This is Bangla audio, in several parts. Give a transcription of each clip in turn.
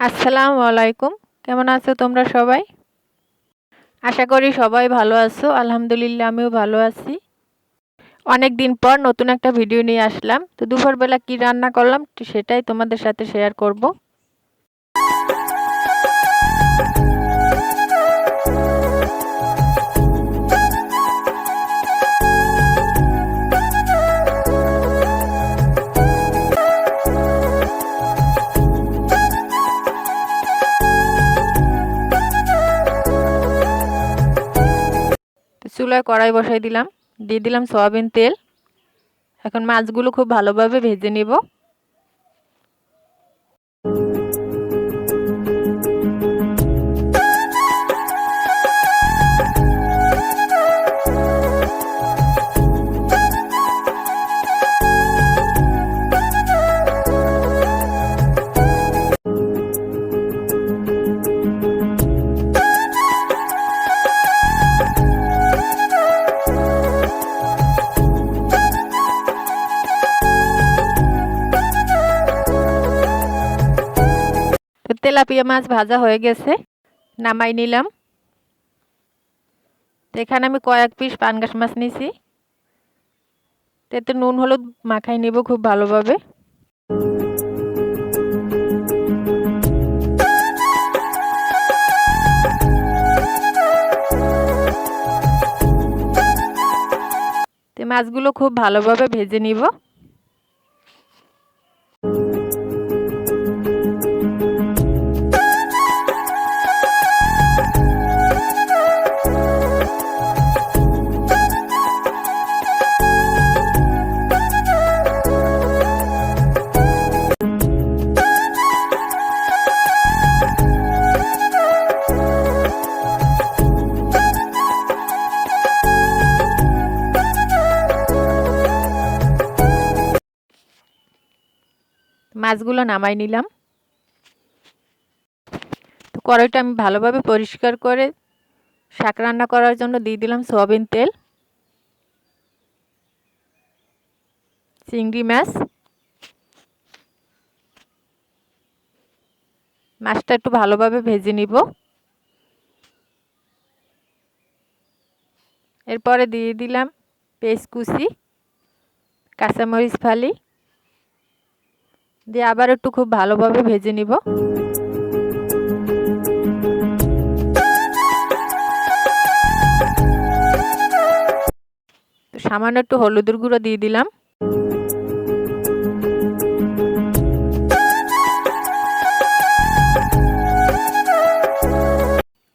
আসসালামু আলাইকুম। কেমন আছো তোমরা সবাই? আশা করি সবাই ভালো আছো। আলহামদুলিল্লাহ আমিও ভালো আছি। অনেক দিন পর নতুন একটা ভিডিও নিয়ে আসলাম। তো দুপুরবেলা কি রান্না করলাম সেটাই তোমাদের সাথে শেয়ার করব। তো চুলায় কড়াই বসাই দিলাম, দিয়ে দিলাম সয়াবিন তেল। এখন মাছগুলো খুব ভালোভাবে ভেজে নিব। তো তেলাপিয়া মাছ ভাজা হয়ে গেছে, নামাই নিলাম। তো এখানে আমি কয়েক পিস পাঙ্গাস মাছ নিছি। এতে নুন হলুদ মাখাই নিব খুব ভালোভাবে। তো মাছগুলো খুব ভালোভাবে ভেজে নিব। মাছগুলো নামাই নিলাম। তো কড়াইটা আমি ভালোভাবে পরিষ্কার করে শাক রান্না করার জন্য দিয়ে দিলাম সয়াবিন তেল। চিংড়ি মাছটা একটু ভালোভাবে ভেজে নিব। এরপরে দিয়ে দিলাম পেঁয়াজ কুচি, কাঁচামরিচ ফালি দিয়ে আবার একটু খুব ভালোভাবে ভেজে নিব। সামান্য একটু হলুদের গুঁড়ো দিয়ে দিলাম।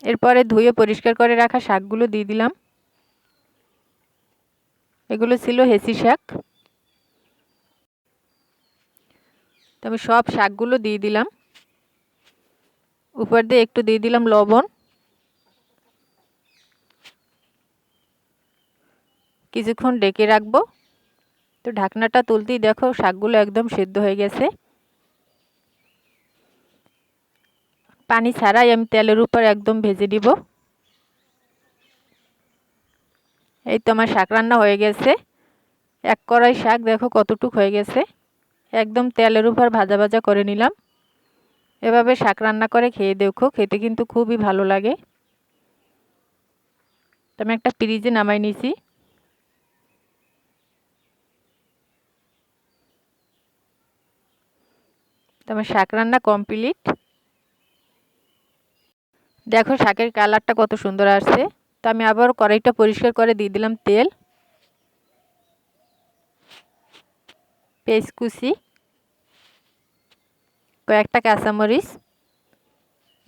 এরপরে ধুয়ে পরিষ্কার করে রাখা শাকগুলো দিয়ে দিলাম। এগুলো ছিল হেঁচি শাক। তো আমি সব শাকগুলো দিয়ে দিলাম। উপর দিয়ে একটু দিয়ে দিলাম লবণ। কিছুক্ষণ ঢেকে রাখবো। তো ঢাকনাটা তুলতেই দেখো শাকগুলো একদম সেদ্ধ হয়ে গেছে। পানি ছাড়াই আমি তেলের উপর একদম ভেজে দিব। এই তো আমার শাক রান্না হয়ে গেছে। এক কড়াই শাক দেখো কতটুক হয়ে গেছে। একদম তেলের উপর ভাজা ভাজা করে নিলাম। এভাবে শাক রান্না করে খেয়ে দেখো, খেতে কিন্তু খুবই ভালো লাগে। তো আমি একটা ফ্রিজে নামাই নিছি। তো আমার শাক রান্না কমপ্লিট। দেখো শাকের কালারটা কত সুন্দর আসছে। তো আমি আবার কড়াইটা পরিষ্কার করে দিয়ে দিলাম তেল, পেঁয়াজ কুচি, কয়েকটা কাঁচামরিচ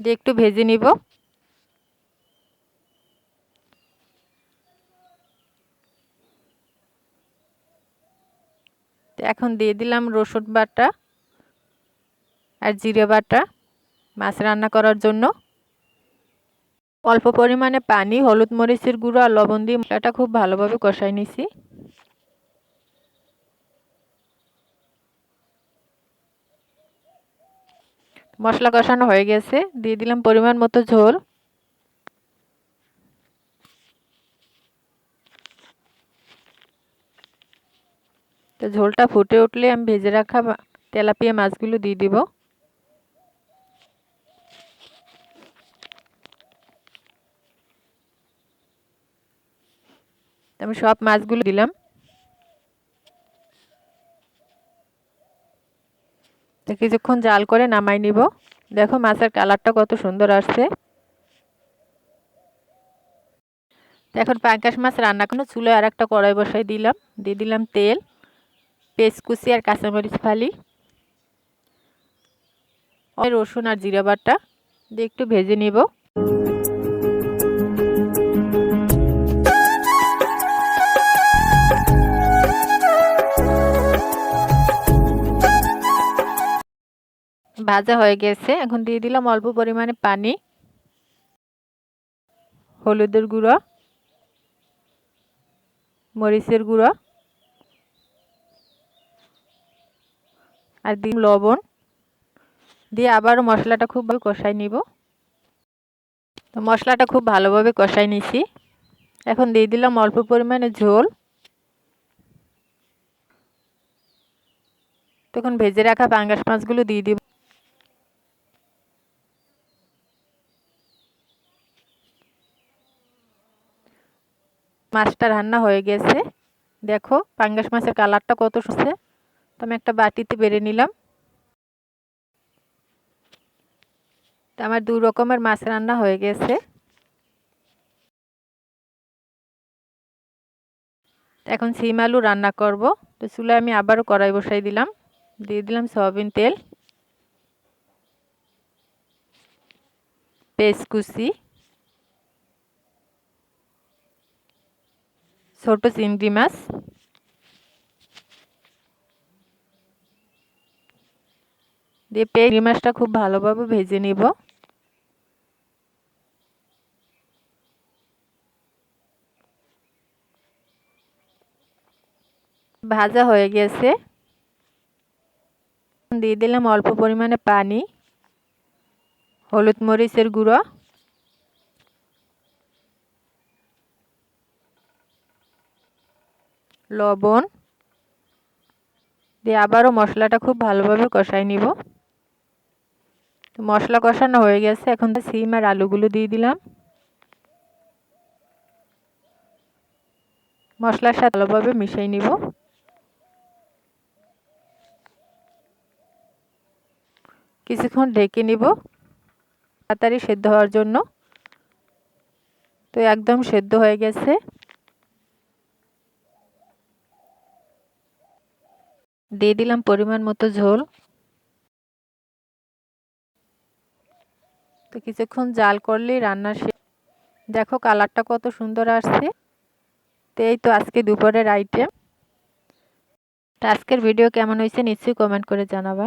দিয়ে একটু ভেজে নিব। তো এখন দিয়ে দিলাম রসুন বাটা আর জিরে বাটা মাছ রান্না করার জন্য। অল্প পরিমাণে পানি, হলুদ মরিচের গুঁড়ো আর লবণ দিয়ে মশলাটা খুব ভালোভাবে কষাই নিছি। মশলা কষানো হয়ে গেছে, দিয়ে দিলাম পরিমাণ মতো ঝোল। তো ঝোলটা ফুটে উঠলে আমি ভেজে রাখা তেলাপিয়া মাছগুলো দিয়ে দিব। আমি সব মাছগুলো দিলাম। তো কিছুক্ষণ জাল করে নামাই নিব। দেখো মাছের কালারটা কত সুন্দর আসছে। এখন পাঙ্গাস মাছ রান্না করে চুলায় আর একটা কড়াই বসাই দিলাম। দিয়ে দিলাম তেল, পেঁয়াজ কুচি আর কাঁচামরিচ ফালি, রসুন আর জিরা বাটা দিয়ে একটু ভেজে নিব। ভাজা হয়ে গেছে, এখন দিয়ে দিলাম অল্প পরিমাণে পানি, হলুদের গুঁড়ো, মরিচের গুঁড়ো আর দিলাম লবণ। দিয়ে আবারও মশলাটা খুব কষাই নিব। তো মশলাটা খুব ভালোভাবে কষাই নিছি। এখন দিয়ে দিলাম অল্প পরিমাণে ঝোল। তখন ভেজে রাখা পাঙ্গাস মাছগুলো দিয়ে দিব। মাছটা রান্না হয়ে গেছে। দেখো পাঙ্গাস মাছের কালারটা কত সুন্দর। তো আমি একটা বাটিতে বেড়ে নিলাম। তো আমার 2 রকমের মাছ রান্না হয়ে গেছে। এখন সিম আলু রান্না করব। তো চুলায় আমি আবারও কড়াই বসাই দিলাম। দিয়ে দিলাম সয়াবিন তেল, পেঁয়াজ কুচি, ছোট চিংড়ি মাছ, দিয়ে চিংড়ি মাছটা খুব ভালোভাবে ভেজে নিব। ভাজা হয়ে গেছে। দিয়ে দিলাম অল্প পরিমাণে পানি, হলুদ মরিচের গুঁড়ো, লবণ দিয়ে আবারও মশলাটা খুব ভালোভাবে কষাই নিব। মশলা কষানো হয়ে গেছে, এখন সিম আর আলুগুলো দিয়ে দিলাম। মশলার সাথে ভালোভাবে মিশিয়ে নিব। কিছুক্ষণ ঢেকে নিব তাড়াতাড়ি সেদ্ধ হওয়ার জন্য। তো একদম সেদ্ধ হয়ে গেছে। দিয়ে দিলাম পরিমাণ মতো ঝোল। তো কিছুক্ষণ জাল করলেই রান্না শেষ। দেখো কালারটা কত সুন্দর আসছে। তো এই তো আজকে দুপুরের আইটেম। তো আজকের ভিডিও কেমন হয়েছে নিশ্চয়ই কমেন্ট করে জানাবা।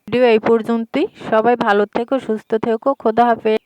ভিডিও এই পর্যন্তই। সবাই ভালো থেকো, সুস্থ থেকো। খোদা হাফেজ।